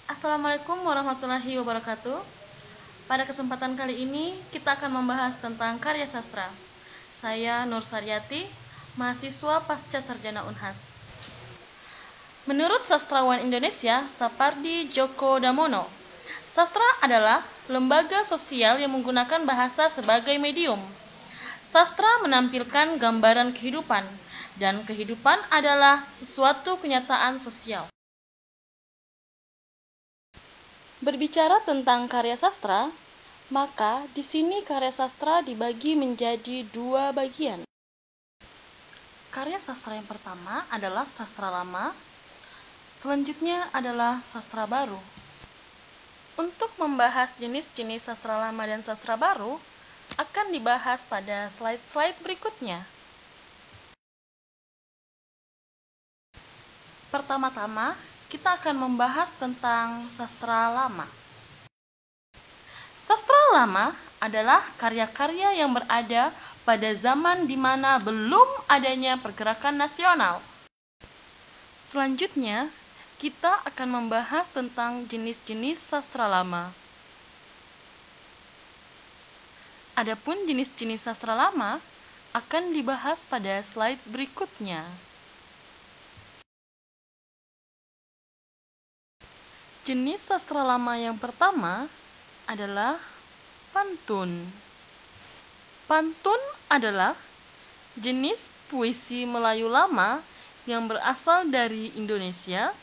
Assalamualaikum warahmatullahi wabarakatuh. Pada kesempatan kali ini kita akan membahas tentang karya sastra. Saya Nur Saryati, mahasiswa pasca sarjana Unhas. Menurut sastrawan Indonesia Sapardi Djoko Damono, sastra adalah lembaga sosial yang menggunakan bahasa sebagai medium. Sastra menampilkan gambaran kehidupan, dan kehidupan adalah sesuatu kenyataan sosial. Berbicara tentang karya sastra, maka di sini karya sastra dibagi menjadi dua bagian. Karya sastra yang pertama adalah sastra lama, selanjutnya adalah sastra baru. Untuk membahas jenis-jenis sastra lama dan sastra baru, akan dibahas pada slide-slide berikutnya. Pertama-tama, kita akan membahas tentang sastra lama. Sastra lama adalah karya-karya yang berada pada zaman di mana belum adanya pergerakan nasional. Selanjutnya, kita akan membahas tentang jenis-jenis sastra lama. Adapun jenis-jenis sastra lama akan dibahas pada slide berikutnya. Jenis sastra lama yang pertama adalah pantun. Pantun adalah jenis puisi Melayu lama yang berasal dari Indonesia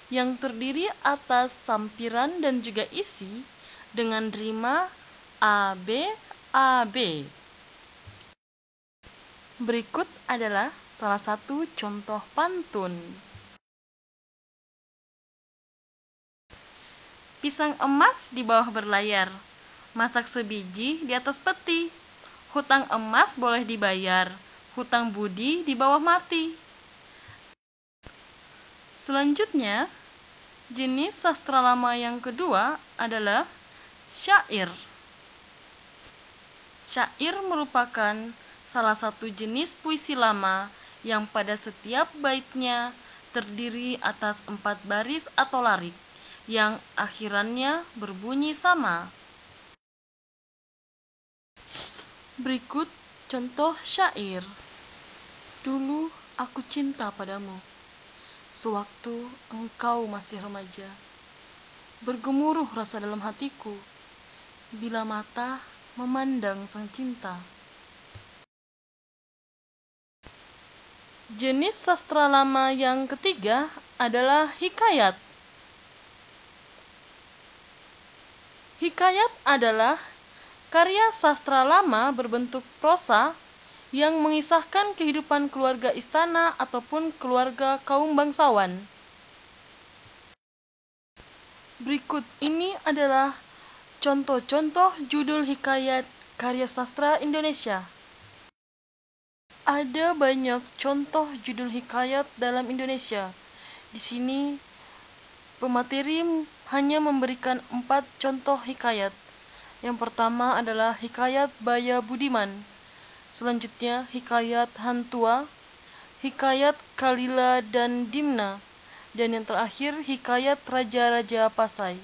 yang terdiri atas sampiran dan juga isi dengan rima AB. Berikut adalah salah satu contoh pantun. Pisang emas di bawah berlayar, masak sebiji di atas peti. Hutang emas boleh dibayar, hutang budi di bawah mati. Selanjutnya, jenis sastra lama yang kedua adalah syair. Syair merupakan salah satu jenis puisi lama yang pada setiap baitnya terdiri atas 4 baris atau larik yang akhirannya berbunyi sama. Berikut contoh syair. Dulu aku cinta padamu, sewaktu engkau masih remaja. Bergemuruh rasa dalam hatiku, bila mata memandang sang cinta. Jenis sastra lama yang ketiga adalah hikayat. Hikayat adalah karya sastra lama berbentuk prosa yang mengisahkan kehidupan keluarga istana ataupun keluarga kaum bangsawan. Berikut ini adalah contoh-contoh judul hikayat karya sastra Indonesia. Ada banyak contoh judul hikayat dalam Indonesia. Di sini pemateri hanya memberikan 4 contoh hikayat. Yang pertama adalah hikayat Baya Budiman. Selanjutnya hikayat Hantua, hikayat Kalila dan Dimna, dan yang terakhir hikayat Raja-Raja Pasai.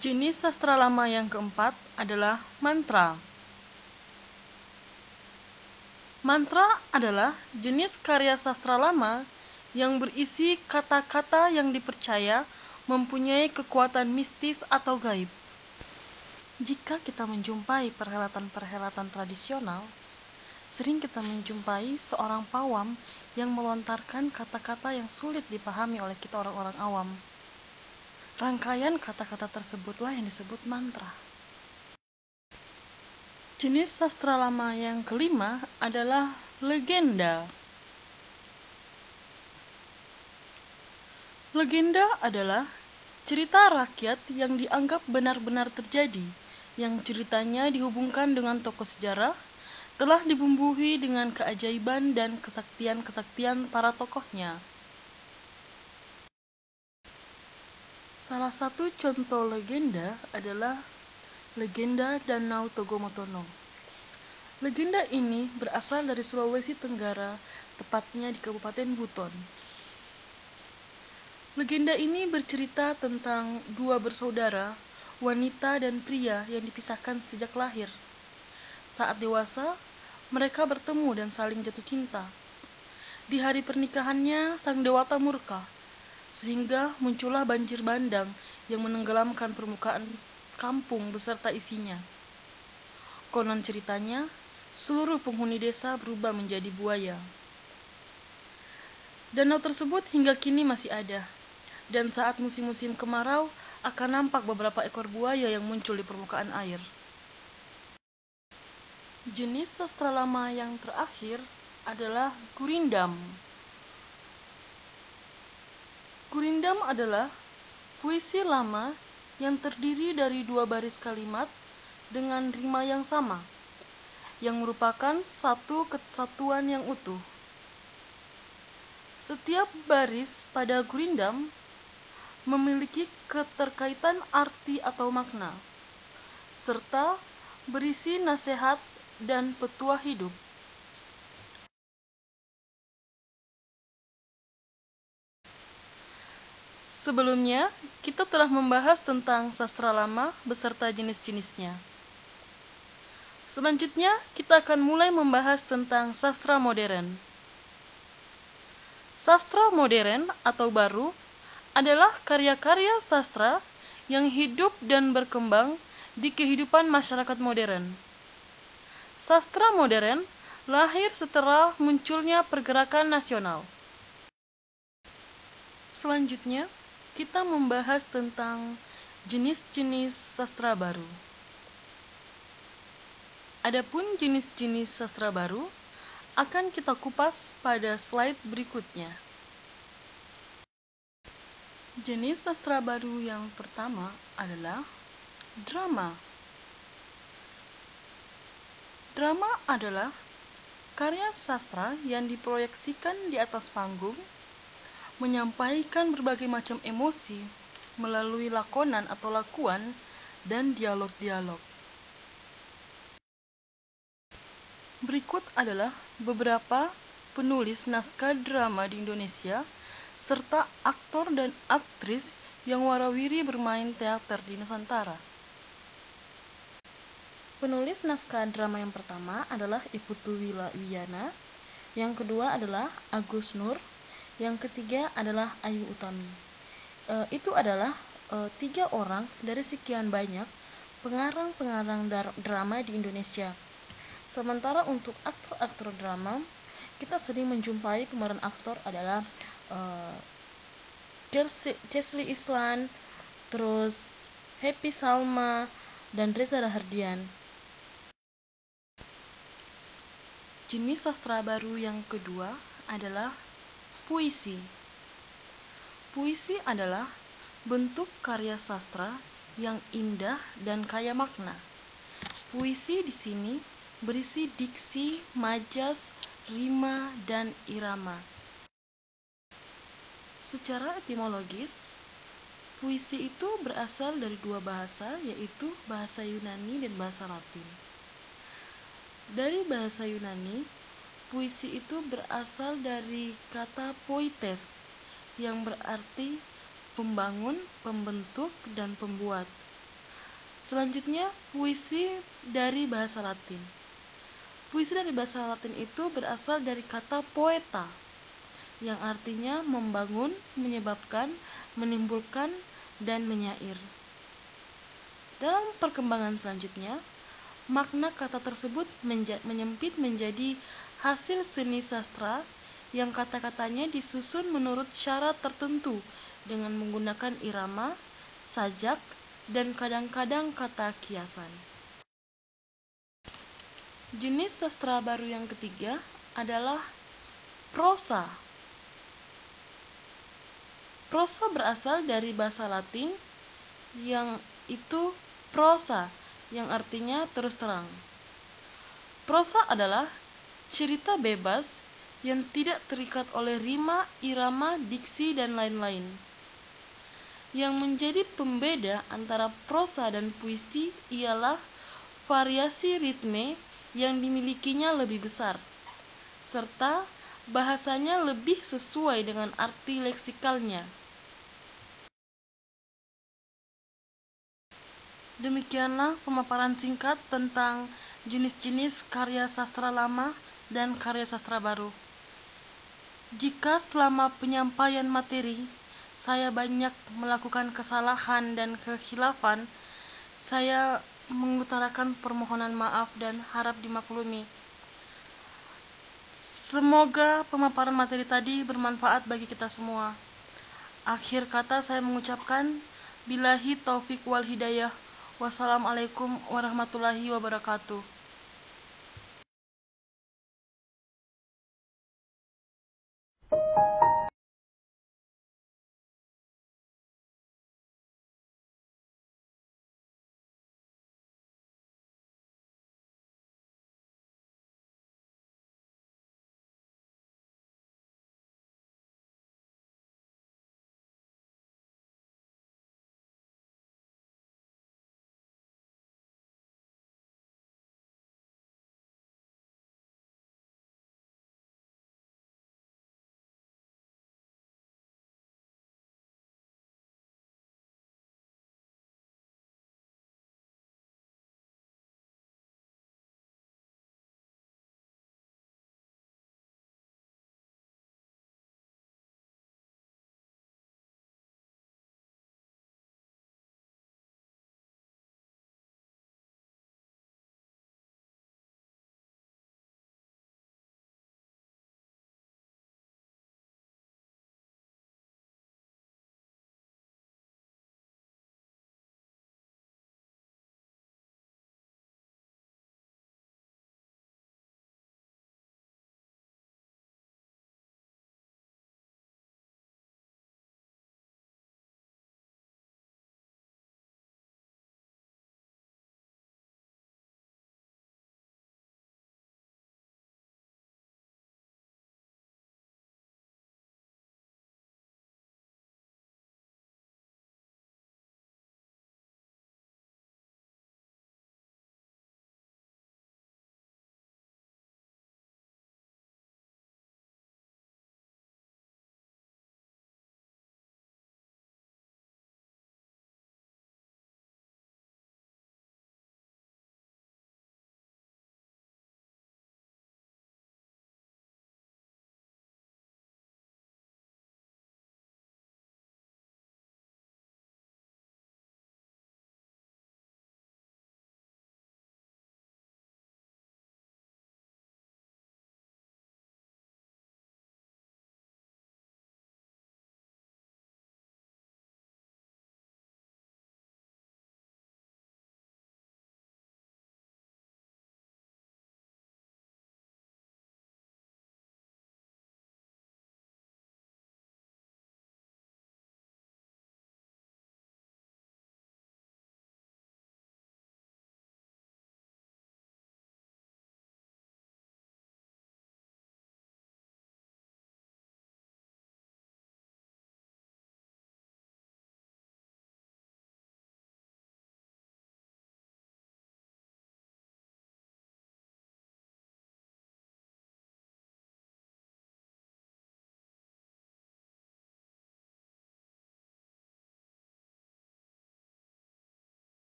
Jenis sastra lama yang keempat adalah mantra. Mantra adalah jenis karya sastra lama yang berisi kata-kata yang dipercaya mempunyai kekuatan mistis atau gaib. Jika kita menjumpai perhelatan-perhelatan tradisional, sering kita menjumpai seorang pawam yang melontarkan kata-kata yang sulit dipahami oleh kita orang-orang awam. Rangkaian kata-kata tersebutlah yang disebut mantra. Jenis sastra lama yang kelima adalah legenda. Legenda adalah cerita rakyat yang dianggap benar-benar terjadi, yang ceritanya dihubungkan dengan tokoh sejarah, telah dibumbui dengan keajaiban dan kesaktian-kesaktian para tokohnya. Salah satu contoh legenda adalah legenda Danau Togomotono. Legenda ini berasal dari Sulawesi Tenggara, tepatnya di Kabupaten Buton. Legenda ini bercerita tentang dua bersaudara, wanita dan pria yang dipisahkan sejak lahir. Saat dewasa, mereka bertemu dan saling jatuh cinta. Di hari pernikahannya, sang dewata murka, sehingga muncullah banjir bandang yang menenggelamkan permukaan kampung beserta isinya. Konon ceritanya, seluruh penghuni desa berubah menjadi buaya. Danau tersebut hingga kini masih ada, dan saat musim-musim kemarau akan nampak beberapa ekor buaya yang muncul di permukaan air. Jenis sastra lama yang terakhir adalah gurindam. Gurindam adalah puisi lama yang terdiri dari dua baris kalimat dengan rima yang sama, yang merupakan satu kesatuan yang utuh. Setiap baris pada gurindam memiliki keterkaitan arti atau makna, serta berisi nasihat dan petuah hidup. Sebelumnya, kita telah membahas tentang sastra lama beserta jenis-jenisnya. Selanjutnya, kita akan mulai membahas tentang sastra modern. Sastra modern atau baru adalah karya-karya sastra yang hidup dan berkembang di kehidupan masyarakat modern. Sastra modern lahir setelah munculnya pergerakan nasional. Selanjutnya, kita membahas tentang jenis-jenis sastra baru. Adapun jenis-jenis sastra baru akan kita kupas pada slide berikutnya. Jenis sastra baru yang pertama adalah drama. Drama adalah karya sastra yang diproyeksikan di atas panggung, menyampaikan berbagai macam emosi melalui lakonan atau lakuan dan dialog-dialog. Berikut adalah beberapa penulis naskah drama di Indonesia serta aktor dan aktris yang warawiri bermain teater di Nusantara. Penulis naskah drama yang pertama adalah Iputu Wiyana, yang kedua adalah Agus Nur, yang ketiga adalah Ayu Utami. Itu adalah 3 orang dari sekian banyak pengarang-pengarang drama di Indonesia. Sementara untuk aktor-aktor drama, kita sering menjumpai pemeran aktor adalah Chelsea Islan, terus Happy Salma, dan Reza Rahardian. Jenis sastra baru yang kedua adalah puisi. Puisi adalah bentuk karya sastra yang indah dan kaya makna. Puisi di sini berisi diksi, majas, rima, dan irama. Secara etimologis, puisi itu berasal dari 2 bahasa, yaitu bahasa Yunani dan bahasa Latin. Dari bahasa Yunani, puisi itu berasal dari kata poites, yang berarti pembangun, pembentuk, dan pembuat. Selanjutnya, puisi dari bahasa Latin. Puisi dari bahasa Latin itu berasal dari kata poeta, yang artinya membangun, menyebabkan, menimbulkan, dan menyair. Dalam perkembangan selanjutnya, makna kata tersebut menyempit menjadi hasil seni sastra yang kata-katanya disusun menurut syarat tertentu dengan menggunakan irama, sajak, dan kadang-kadang kata kiasan. Jenis sastra baru yang ketiga adalah prosa. Prosa berasal dari bahasa Latin yang itu prosa, yang artinya terus terang. Prosa adalah cerita bebas yang tidak terikat oleh rima, irama, diksi, dan lain-lain. Yang menjadi pembeda antara prosa dan puisi ialah variasi ritme yang dimilikinya lebih besar, serta bahasanya lebih sesuai dengan arti leksikalnya. Demikianlah pemaparan singkat tentang jenis-jenis karya sastra lama dan karya sastra baru. Jika selama penyampaian materi saya banyak melakukan kesalahan dan kekhilafan, saya mengutarakan permohonan maaf dan harap dimaklumi. Semoga pemaparan materi tadi bermanfaat bagi kita semua. Akhir kata saya mengucapkan billahi taufik wal hidayah. Wassalamualaikum warahmatullahi wabarakatuh.